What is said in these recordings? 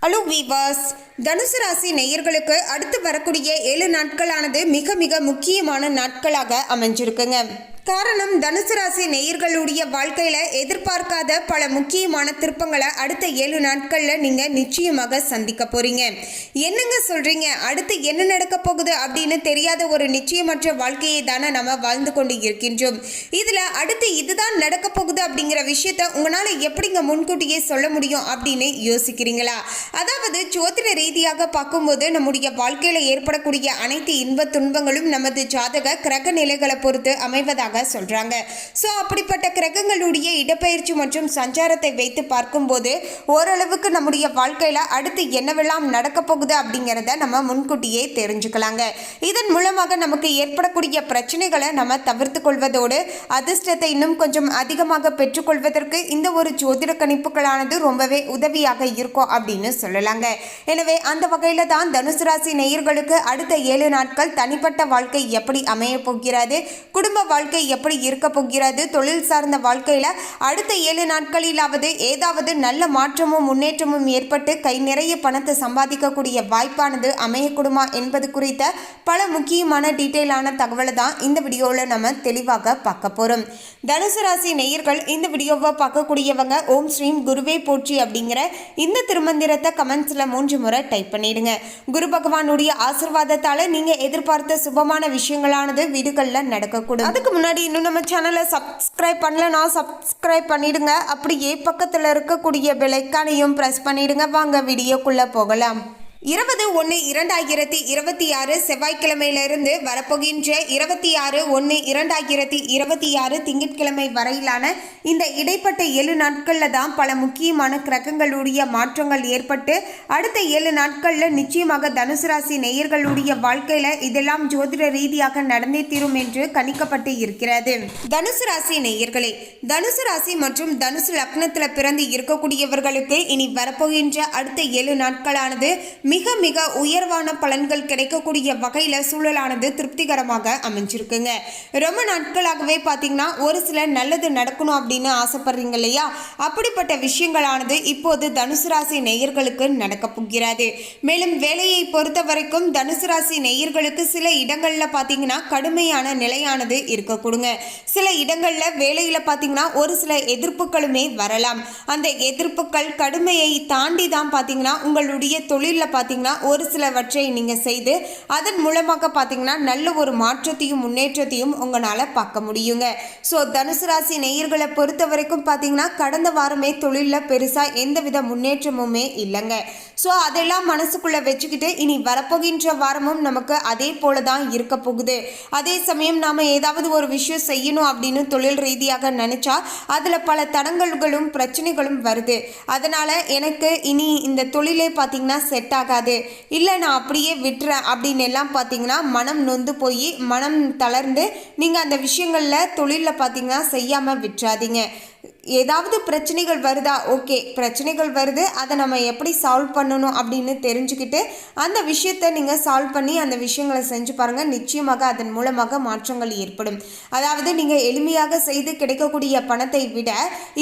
Hello viewers, தனுசு ராசி நேயர்களுக்கு அடுத்து வரக்கூடிய 7 நாட்களானது மிக மிக முக்கியமான நாட்களாக அமைஞ்சிருக்குங்க. காரணம், தனுசு ராசி நேயர்களுடைய வாழ்க்கையில் எதிர்பார்க்காத பல முக்கியமான திருப்பங்களை அடுத்த 7 நாட்களில் நீங்கள் நிச்சயமாக சந்திக்க போகிறீங்க. என்னங்க சொல்கிறீங்க? அடுத்து என்ன நடக்க போகுது அப்படின்னு தெரியாத ஒரு நிச்சயமற்ற வாழ்க்கையை தானே நம்ம வாழ்ந்து கொண்டு இருக்கின்றோம். இதில் அடுத்து இதுதான் நடக்க போகுது அப்படிங்கிற விஷயத்த உங்களால் எப்படிங்க முன்கூட்டியே சொல்ல முடியும் அப்படின்னு யோசிக்கிறீங்களா? அதாவது ஜோதிட ரீதியாக பார்க்கும்போது நம்முடைய வாழ்க்கையில் ஏற்படக்கூடிய அனைத்து இன்ப துன்பங்களும் நமது ஜாதக கிரக நிலைகளை பொறுத்து அமைவதாக சொல்றாங்க. சோ அப்படிப்பட்ட கிரகங்களுடைய இடப்பெயர்ச்சி மற்றும் சஞ்சாரத்தை வைத்து பார்க்கும்போது ஓரளவுக்கு நம்முடைய வாழ்க்கையில அடுத்து என்னவெல்லாம் நடக்க போகுது அப்படிங்கிறத நம்ம முன்கூட்டியே தெரிஞ்சுக்கலாங்க. இதன் மூலமாக நமக்கு ஏற்படக்கூடிய பிரச்சனைகளை நம்ம தவிர்த்து கொள்வதோடு அதிர்ஷ்டத்தை இன்னும் கொஞ்சம் அதிகமாக பெற்றுக்கொள்வதற்கு இந்த ஒரு ஜோதிட கணிப்புகளானது ரொம்பவே உதவியாக இருக்கும் அப்படின்னு சொல்லலாங்க. எனவே அந்த வகையில தான் தனுசு ராசி நேயர்களுக்கு அடுத்த 7 நாட்கள் தனிப்பட்ட வாழ்க்கை எப்படி அமைய போகிறது, குடும்ப வாழ்க்கை எப்படி இருக்க போகிறது, தொழில் சார்ந்த வாழ்க்கையில அடுத்த 7 நாட்களிலாவது ஏதாவது நல்ல மாற்றமும் முன்னேற்றமும் ஏற்பட்டு கை நிறைய பணத்தை சம்பாதிக்கக்கூடிய வாய்ப்பானது அமையக்கூடுமா என்பது குறித்த பல முக்கியமான டீட்டெயிலான தகவலை தான் இந்த வீடியோவில் நம்ம தெளிவாக பார்க்க போறோம். தனுசு ராசி நேயர்கள் இந்த வீடியோவை பார்க்கக்கூடியவங்க ஓம் ஸ்ரீம் குருவே போற்றி அப்படிங்கிற இந்த திருமந்திரத்தை கமெண்ட்ஸ்ல 3 முறை டைப் பண்ணிடுங்க. குரு பகவானுடைய ஆசீர்வாதத்தால நீங்க எதிர்பார்த்த சுபமான விஷயங்களானது வீடுகளில் நடக்கக்கூடும். அதுக்கு முன்னாடி இன்னும் நம்ம சேனலை சப்ஸ்கிரைப் பண்ணலன்னா சப்ஸ்கிரைப் பண்ணிடுங்க. அப்படியே பக்கத்தில் இருக்கக்கூடிய பெல் ஐகானையும் பிரஸ் பண்ணிடுங்க. வாங்க வீடியோக்குள்ள போகலாம். 20/1/2026 செவ்வாய்க்கிழமையிலிருந்து வரப்போகின்ற 26/1/2026 திங்கட்கிழமை வரையிலான இந்த இடைப்பட்ட 7 நாட்களில் தான் பல முக்கியமான கிரகங்களுடைய மாற்றங்கள் ஏற்பட்டு அடுத்த 7 நாட்களில் நிச்சயமாக தனுசு ராசி நேயர்களுடைய வாழ்க்கையில் இதெல்லாம் ஜோதிட ரீதியாக நடந்தே தீரும் என்று கணிக்கப்பட்டு இருக்கிறது. தனுசு ராசி நேயர்களே, தனுசு ராசி மற்றும் தனுசு லக்னத்தில் பிறந்து இருக்கக்கூடியவர்களுக்கு இனி வரப்போகின்ற அடுத்த 7 நாட்களானது மிக மிக உயர்வான பலன்கள் கிடைக்கக்கூடிய வகையில் சூழலானது திருப்திகரமாக அமைஞ்சிருக்குங்க. ரொம்ப நாட்களாகவே பார்த்தீங்கன்னா ஒரு சில நல்லது நடக்கணும் அப்படின்னு ஆசைப்படுறீங்க இல்லையா? அப்படிப்பட்ட விஷயங்களானது இப்போது தனுசு ராசி நேயர்களுக்கு நடக்க போகிறது. மேலும் வேலையை பொறுத்த வரைக்கும் தனுசு ராசி நேயர்களுக்கு சில இடங்களில் பார்த்தீங்கன்னா கடுமையான நிலையானது இருக்கக்கூடுங்க. சில இடங்களில் வேலையில் பார்த்தீங்கன்னா ஒரு சில எதிர்ப்புகளுமே வரலாம். அந்த எதிர்ப்புகள் கடுமையை தாண்டி தான் பார்த்தீங்கன்னா உங்களுடைய தொழிலில் ஒரு சிலவற்றை நீங்க செய்து அதன் மூலமாக பார்த்தீங்கன்னா நல்ல ஒரு மாற்றத்தையும் முன்னேற்றத்தையும் உங்களால் பார்க்க முடியுங்க. ஸோ தனுசு ராசி நேயர்களை பொறுத்த வரைக்கும் பார்த்தீங்கன்னா கடந்த வாரமே தொழிலில் பெருசாக எந்தவித முன்னேற்றமுமே இல்லைங்க. ஸோ அதெல்லாம் மனசுக்குள்ளே வச்சுக்கிட்டு இனி வரப்போகின்ற வாரமும் நமக்கு அதே போல தான் இருக்க போகுது. அதே சமயம் நாம் ஏதாவது ஒரு விஷயம் செய்யணும் அப்படின்னு தொழில் ரீதியாக நினச்சா அதில் பல தடங்கல்களும் பிரச்சனைகளும் வருது. அதனால் எனக்கு இனி இந்த தொழிலே பார்த்தீங்கன்னா செட் ஆகாது, இல்லை நான் அப்படியே விட்டுறேன் அப்படின்னு எல்லாம் பார்த்தீங்கன்னா மனம் நொந்து போய் மனம் தளர்ந்து நீங்கள் அந்த விஷயங்களில் தொழிலில் பார்த்தீங்கன்னா செய்யாமல் விட்டுறாதீங்க. ஏதாவது பிரச்சனைகள் வருதா? ஓகே, பிரச்சனைகள் வருது, அதை நம்ம எப்படி சால்வ் பண்ணணும் அப்படின்னு தெரிஞ்சுக்கிட்டு அந்த விஷயத்தை நீங்கள் சால்வ் பண்ணி அந்த விஷயங்களை செஞ்சு பாருங்கள். நிச்சயமாக அதன் மூலமாக மாற்றங்கள் ஏற்படும். அதாவது நீங்கள் எளிமையாக செய்து கிடைக்கக்கூடிய பணத்தை விட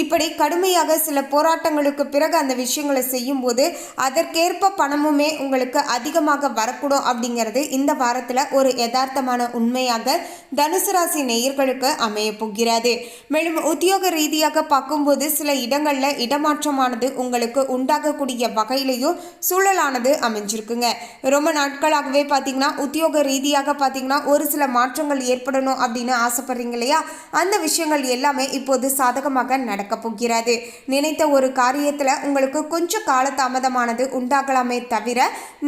இப்படி கடுமையாக சில போராட்டங்களுக்கு பிறகு அந்த விஷயங்களை செய்யும்போது அதற்கேற்ப பணமுமே உங்களுக்கு அதிகமாக வரக்கூடும் அப்படிங்கிறது இந்த வாரத்தில் ஒரு யதார்த்தமான உண்மையாக தனுசு ராசி நேயர்களுக்கு அமைய போகிறது. மேலும் உத்தியோக ரீதியாக பார்க்கும்போது சில இடங்களில் இடமாற்றமானது உங்களுக்கு உண்டாகக்கூடிய வகையிலையும் சூழலானது அமைஞ்சிருக்குங்க. ரொம்ப நாட்களாகவே பார்த்தீங்கன்னா உத்தியோக ரீதியாக பார்த்தீங்கன்னா ஒரு சில மாற்றங்கள் ஏற்படணும் அப்படின்னு ஆசைப்படுறீங்க இல்லையா? அந்த விஷயங்கள் எல்லாமே இப்போது சாதகமாக நடக்க போகிறது. நினைத்த ஒரு காரியத்தில் உங்களுக்கு கொஞ்சம் காலதாமதமானது உண்டாகலாமே தவிர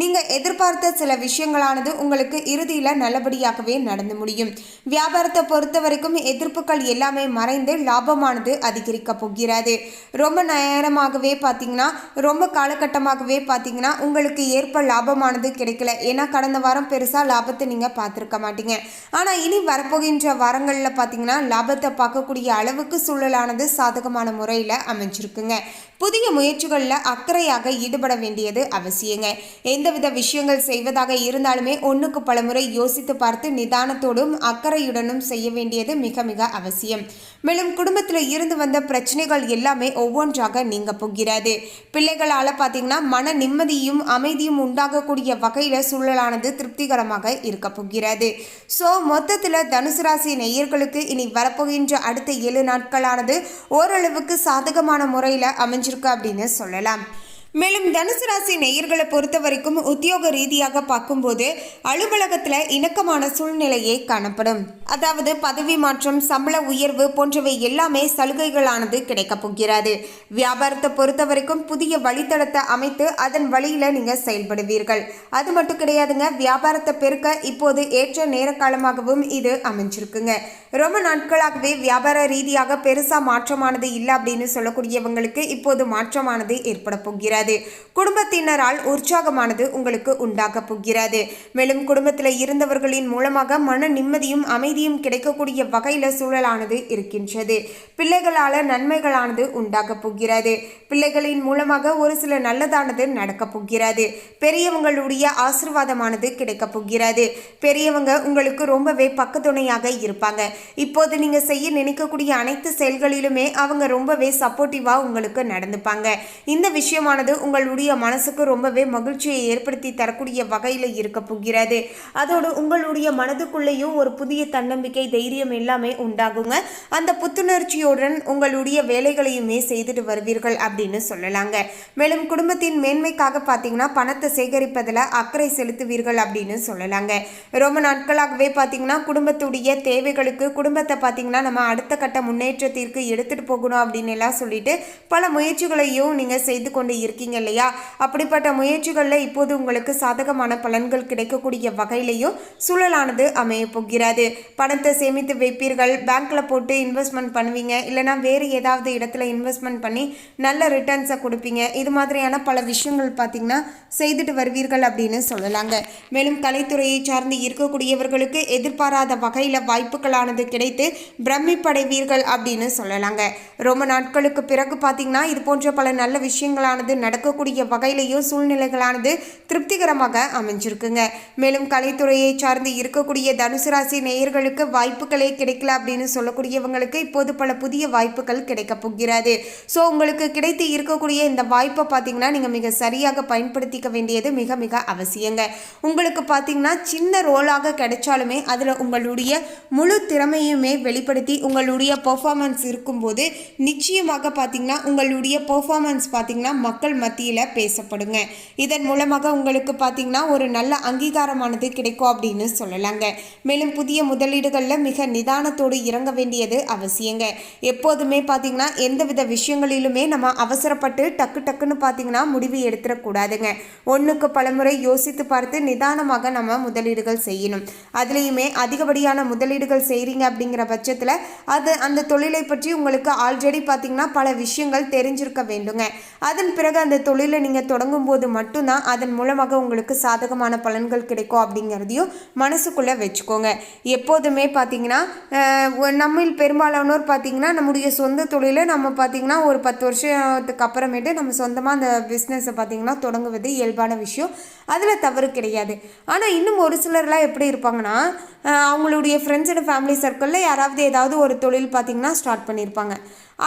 நீங்கள் எதிர்பார்த்த சில விஷயங்களானது உங்களுக்கு இறுதியில் நல்லபடியாகவே நடந்து முடியும். வியாபாரத்தை பொறுத்த வரைக்கும் எதிர்ப்புகள் எல்லாமே மறைந்து லாபமானது அதிகரிக்க போகிறது. ரொம்ப நேரமாகவே பார்த்தீங்கன்னா ரொம்ப காலகட்டமாகவே பார்த்தீங்கன்னா உங்களுக்கு ஏற்ப லாபமானது கிடைக்கல. ஏன்னா கடந்த வாரம் பெருசாக லாபத்தை நீங்கள் பார்த்துருக்க மாட்டீங்க. ஆனால் இனி வரப்போகின்ற வாரங்களில் பார்த்தீங்கன்னா லாபத்தை பார்க்கக்கூடிய அளவுக்கு சூழலானது சாதகமான முறையில் அமைஞ்சிருக்குங்க. புதிய முயற்சிகளில் அக்கறையாக ஈடுபட வேண்டியது அவசியங்க. எந்தவித விஷயங்கள் செய்வதாக இருந்தாலுமே ஒன்றுக்கு பலமுறை யோசித்து பார்த்து நிதானத்தோடும் அக்கறையுடனும் செய்ய வேண்டியது மிக மிக அவசியம். மேலும் குடும்பத்தில் இருந்து வந்த பிரச்சனைகள் எல்லாமே ஒவ்வொன்றாக நீங்க போகிறது. பிள்ளைகளால் பார்த்தீங்கன்னா மன நிம்மதியும் அமைதியும் உண்டாகக்கூடிய வகையில் சூழலானது திருப்திகரமாக இருக்க போகிறது. ஸோ மொத்தத்தில் தனுசு ராசி நேயர்களுக்கு இனி வரப்போகின்ற அடுத்த 7 நாட்களானது ஓரளவுக்கு சாதகமான முறையில் அமைஞ்சிருக்கு அப்படின்னு சொல்லலாம். மேலும் தனுசு ராசி நேயர்களை பொறுத்த வரைக்கும் உத்தியோக ரீதியாக பார்க்கும்போது அலுவலகத்தில் இணக்கமான சூழ்நிலையே காணப்படும். அதாவது பதவி மாற்றம், சம்பள உயர்வு போன்றவை எல்லாமே சலுகைகளானது கிடைக்க போகிறது. வியாபாரத்தை பொறுத்த வரைக்கும் புதிய வழித்தடத்தை அமைத்து அதன் வழியில் நீங்கள் செயல்படுவீர்கள். அது மட்டும் கிடையாதுங்க, வியாபாரத்தை பெருக்க இப்போது ஏற்ற நேர காலமாகவும் இது அமைஞ்சிருக்குங்க. ரொம்ப நாட்களாகவே வியாபார ரீதியாக பெருசா மாற்றமானது இல்லை அப்படின்னு சொல்லக்கூடியவங்களுக்கு இப்போது மாற்றமானது ஏற்பட போகிறது. குடும்பத்தினரால் உற்சாகமானது உங்களுக்கு உண்டாக போகிறது. மேலும் குடும்பத்தில் இருந்தவர்களின் மூலமாக மன நிம்மதியும் அமைதியும் கிடைக்கக்கூடிய வகையில சூழலானது இருக்கின்றது. பிள்ளைகளால நன்மைகளானது உண்டாக போகிறது. பிள்ளைகளின் மூலமாக ஒரு சில நல்லதானது நடக்க போகிறது. பெரியவங்களுடைய ஆசீர்வாதமானது கிடைக்க போகிறது. பெரியவங்க உங்களுக்கு ரொம்பவே பக்கத்துணையாக இருப்பாங்க. இப்போது நீங்க செய்ய நினைக்கக்கூடிய அனைத்து செயல்களிலுமே அவங்க ரொம்பவே சப்போர்ட்டிவா உங்களுக்கு நடந்துப்பாங்க. இந்த விஷயமானது உங்களுடைய மனசுக்கு ரொம்பவே மகிழ்ச்சியை ஏற்படுத்தி தரக்கூடிய வகையில் இருக்க போகிறது. அதோடு உங்களுடைய மனதுக்குள்ளேயும் ஒரு புதிய தன்னம்பிக்கை, தைரியம் எல்லாமே உண்டாகுங்க. அந்த புத்துணர்ச்சியுடன் உங்களுடைய வேலைகளையுமே செய்துட்டு வருவீர்கள் அப்படின்னு சொல்லலாங்க. மேலும் குடும்பத்தின் மேன்மைக்காக பார்த்தீங்கன்னா பணத்தை சேகரிப்பதில் அக்கறை செலுத்துவீர்கள் அப்படின்னு சொல்லலாங்க. ரொம்ப நாட்களாகவே பார்த்தீங்கன்னா குடும்பத்துடைய தேவைகளுக்கு, குடும்பத்தை பார்த்தீங்கன்னா நம்ம அடுத்த கட்ட முன்னேற்றத்திற்கு எடுத்துட்டு போகணும் அப்படின்னு எல்லாம் சொல்லிட்டு பல முயற்சிகளையும் நீங்க செய்து கொண்டு இருக்கீங்க இல்லையா? அப்படிப்பட்ட முயற்சிகளில் இப்போது உங்களுக்கு சாதகமான பலன்கள் கிடைக்கக்கூடிய வகையிலையும் சூழலானது அமைய போகிறது. பணத்தை சேமித்து வைப்பீர்கள், பேங்க்ல போட்டு இன்வெஸ்ட்மெண்ட் பண்ணுவீங்க, இல்லைனா வேறு ஏதாவது இடத்துல இன்வெஸ்ட்மெண்ட் பண்ணி நல்ல ரிட்டர்ன்ஸை கொடுப்பீங்க. இது மாதிரியான பல விஷயங்கள் பார்த்தீங்கன்னா செய்துட்டு வருவீர்கள் அப்படின்னு சொல்லலாங்க. மேலும் கலைத்துறையை சார்ந்து இருக்கக்கூடியவர்களுக்கு எதிர்பாராத வகையில் வாய்ப்புகளானது கிடைத்து பிரமிப்படைவீர்கள் அப்படின்னு சொல்லலாங்க. ரொம்ப நாட்களுக்கு பிறகு பார்த்தீங்கன்னா இது போன்ற பல நல்ல விஷயங்களானது நடக்கக்கூடிய வகையிலேயும் சூழ்நிலைகளானது திருப்திகரமாக அமைஞ்சிருக்குங்க. மேலும் கலைத்துறையை சார்ந்து இருக்கக்கூடிய தனுசு ராசி நேயர்களுக்கு வாய்ப்புகளே கிடைக்கல அப்படின்னு சொல்லக்கூடியவங்களுக்கு இப்போது பல புதிய வாய்ப்புகள் கிடைக்க போகிறது. ஸோ உங்களுக்கு கிடைத்து இருக்கக்கூடிய இந்த வாய்ப்பை பார்த்தீங்கன்னா நீங்கள் மிக சரியாக பயன்படுத்திக்க வேண்டியது மிக மிக அவசியங்க. உங்களுக்கு பார்த்தீங்கன்னா சின்ன ரோலாக கிடைச்சாலுமே அதில் உங்களுடைய முழு திறமையுமே வெளிப்படுத்தி உங்களுடைய பெர்ஃபார்மன்ஸ் இருக்கும்போது நிச்சயமாக பார்த்தீங்கன்னா உங்களுடைய பெர்ஃபார்மன்ஸ் பார்த்தீங்கன்னா மக்கள் மத்தியில் பேசப்படுங்க. இதன் மூலமாக உங்களுக்கு பார்த்தீங்கன்னா ஒரு நல்ல அங்கீகாரமானது கிடைக்கும் அப்படின்னு சொல்லலாங்க. மேலும் புதிய முதலீடுகளில் மிக நிதானத்தோடு இறங்க வேண்டியது அவசியங்க. எப்போதுமே பார்த்தீங்கன்னா எந்தவித விஷயங்களிலுமே நம்ம அவசரப்பட்டு டக்கு டக்குன்னு பார்த்தீங்கன்னா முடிவு எடுத்துடக்கூடாதுங்க. ஒன்றுக்கு பலமுறை யோசித்து பார்த்து நிதானமாக நம்ம முதலீடுகள் செய்யணும். அதுலேயுமே அதிகப்படியான முதலீடுகள் செய்கிறீங்க அப்படிங்கிற பட்சத்தில் அந்த தொழிலை பற்றி உங்களுக்கு ஆல்ரெடி பார்த்தீங்கன்னா பல விஷயங்கள் தெரிஞ்சிருக்க வேண்டுங்க. அதன் பிறகு அந்த தொழிலை நீங்கள் தொடங்கும் போது மட்டும்தான் அதன் மூலமாக உங்களுக்கு சாதகமான பலன்கள் கிடைக்கும் அப்படிங்கிறதையும் மனசுக்குள்ளே வச்சுக்கோங்க. எப்போதுமே பார்த்தீங்கன்னா நம்ம பெரும்பாலானோர் பார்த்தீங்கன்னா நம்முடைய சொந்த தொழிலை நம்ம பார்த்தீங்கன்னா ஒரு 10 வருஷத்துக்கு அப்புறமேட்டு நம்ம சொந்தமாக அந்த பிஸ்னஸை பார்த்தீங்கன்னா தொடங்குவது இயல்பான விஷயம். அதில் தவறு கிடையாது. ஆனால் இன்னும் ஒரு சிலர்லாம் எப்படி இருப்பாங்கன்னா அவங்களுடைய ஃப்ரெண்ட்ஸ் அண்ட் ஃபேமிலி சர்க்கிளில் யாராவது ஏதாவது ஒரு தொழில் பார்த்தீங்கன்னா ஸ்டார்ட் பண்ணியிருப்பாங்க.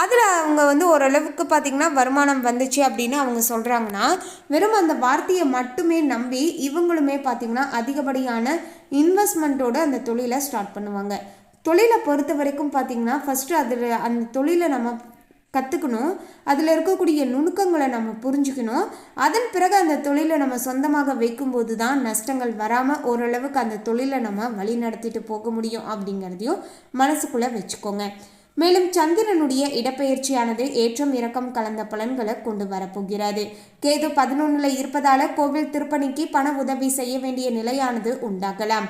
அதில் அவங்க ஓரளவுக்கு பார்த்திங்கன்னா வருமானம் வந்துச்சு அப்படின்னு அவங்க சொல்கிறாங்கன்னா வெறும் அந்த வார்த்தையை மட்டுமே நம்பி இவங்களுமே பார்த்திங்கன்னா அதிகப்படியான இன்வெஸ்ட்மெண்ட்டோடு அந்த தொழிலை ஸ்டார்ட் பண்ணுவாங்க. தொழிலை பொறுத்த வரைக்கும் பார்த்திங்கன்னா ஃபஸ்ட்டு அதில் அந்த தொழிலை நம்ம கற்றுக்கணும். அதில் இருக்கக்கூடிய நுணுக்கங்களை நம்ம புரிஞ்சுக்கணும். அதன் பிறகு அந்த தொழிலை நம்ம சொந்தமாக வைக்கும்போது தான் நஷ்டங்கள் வராமல் ஓரளவுக்கு அந்த தொழிலை நம்ம வழி நடத்திட்டு போக முடியும் அப்படிங்கிறதையும் மனசுக்குள்ளே வச்சுக்கோங்க. மேலும் சந்திரனுடைய இடப்பெயர்ச்சியானது ஏற்றம் இறக்கம் கலந்த பலன்களை கொண்டு வரப்போகிறது. கேது 11ல் இருப்பதால கோவில் திருப்பணிக்கு பண உதவி செய்ய வேண்டிய நிலையானது உண்டாகலாம்.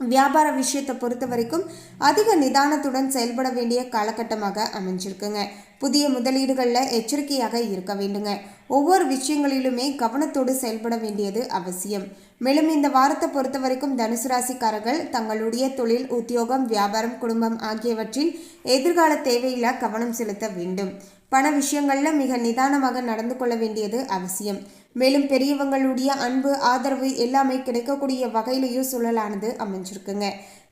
வியாபார விஷயத்தை பொறுத்த வரைக்கும் அதிக நிதானத்துடன் செயல்பட வேண்டிய காலகட்டமாக அமைஞ்சிருக்குங்க. புதிய முதலீடுகளில் எச்சரிக்கையாக இருக்க வேண்டுங்க. ஒவ்வொரு விஷயங்களிலுமே கவனத்தோடு செயல்பட வேண்டியது அவசியம். மேலும் இந்த வாரத்தை பொறுத்த வரைக்கும் தனுசு ராசிக்காரர்கள் தங்களுடைய தொழில், உத்தியோகம், வியாபாரம், குடும்பம் ஆகியவற்றில் எதிர்கால தேவையில கவனம் செலுத்த வேண்டும். பண விஷயங்கள்ல மிக நிதானமாக நடந்து கொள்ள வேண்டியது அவசியம். மேலும் பெரியவங்களுடைய அன்பு, ஆதரவு எல்லாமே கிடைக்கக்கூடிய வகையிலையும் சூழலானது அமைஞ்சிருக்குங்க.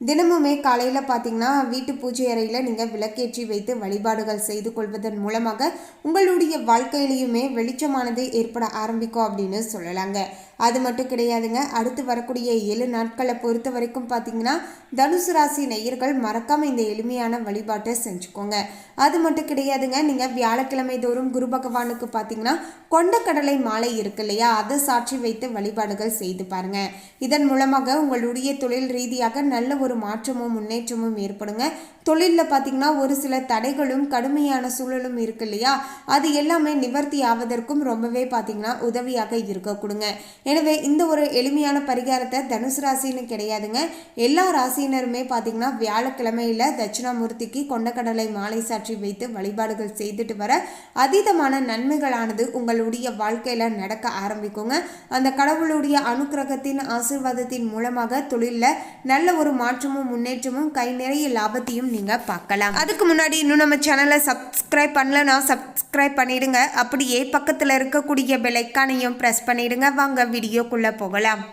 தினமுமே காலையில் பார்த்தீங்கன்னா வீட்டு பூஜை அறையில் நீங்கள் விளக்கேற்றி வைத்து வழிபாடுகள் செய்து கொள்வதன் மூலமாக உங்களுடைய வாழ்க்கையிலையுமே வெளிச்சமானது ஏற்பட ஆரம்பிக்கும் அப்படின்னு சொல்லலாங்க. அது மட்டும் கிடையாதுங்க. அடுத்து வரக்கூடிய 7 நாட்களை பொறுத்த வரைக்கும் பார்த்தீங்கன்னா தனுசு ராசி நேயர்கள் மறக்காமல் இந்த எளிமையான வழிபாட்டை செஞ்சுக்கோங்க. அது மட்டும் கிடையாதுங்க. நீங்கள் வியாழக்கிழமை தோறும் குரு பகவானுக்கு பார்த்தீங்கன்னா கொண்டக்கடலை மாலை இருக்கு இல்லையா, அதை சாட்சி வைத்து வழிபாடுகள் செய்து பாருங்க. இதன் மூலமாக உங்களுடைய தொழில் ரீதியாக நல்ல ஒரு மாற்றமும் முன்னேற்றமும் ஏற்படுங்க. தொழிலில் பார்த்தீங்கன்னா ஒரு சில தடைகளும் கடுமையான சூழலும் இருக்கு இல்லையா, அது எல்லாமே நிவர்த்தி ஆவதற்கும் ரொம்பவே பார்த்தீங்கன்னா உதவியாக இருக்க கொடுங்க. எனவே இந்த ஒரு எளிமையான பரிகாரத்தை தனுசு ராசின்னு கிடையாதுங்க, எல்லா ராசியினருமே பார்த்தீங்கன்னா வியாழக்கிழமையில தட்சிணாமூர்த்திக்கு கொண்டக்கடலை மாலை சாற்றி வைத்து வழிபாடுகள் செய்துட்டு வர அதீதமான நன்மைகளானது உங்களுடைய வாழ்க்கையில நடக்க ஆரம்பிக்குங்க. அந்த கடவுளுடைய அனுக்கிரகத்தின் ஆசீர்வாதத்தின் மூலமாக தொழிலில் நல்ல ஒரு மாற்றமும் முன்னேற்றமும் கை நிறைய லாபத்தையும் நீங்க பார்க்கலாம். அதுக்கு முன்னாடி இன்னும் நம்ம சேனலை சப்ஸ்கிரைப் பண்ணலன்னா சப்ஸ்கிரைப் பண்ணிடுங்க. அப்படியே பக்கத்தில் இருக்கக்கூடிய பெல் ஐக்கானையும் பிரஸ் பண்ணிடுங்க. வாங்க வீடியோக்குள்ள போகலாம்.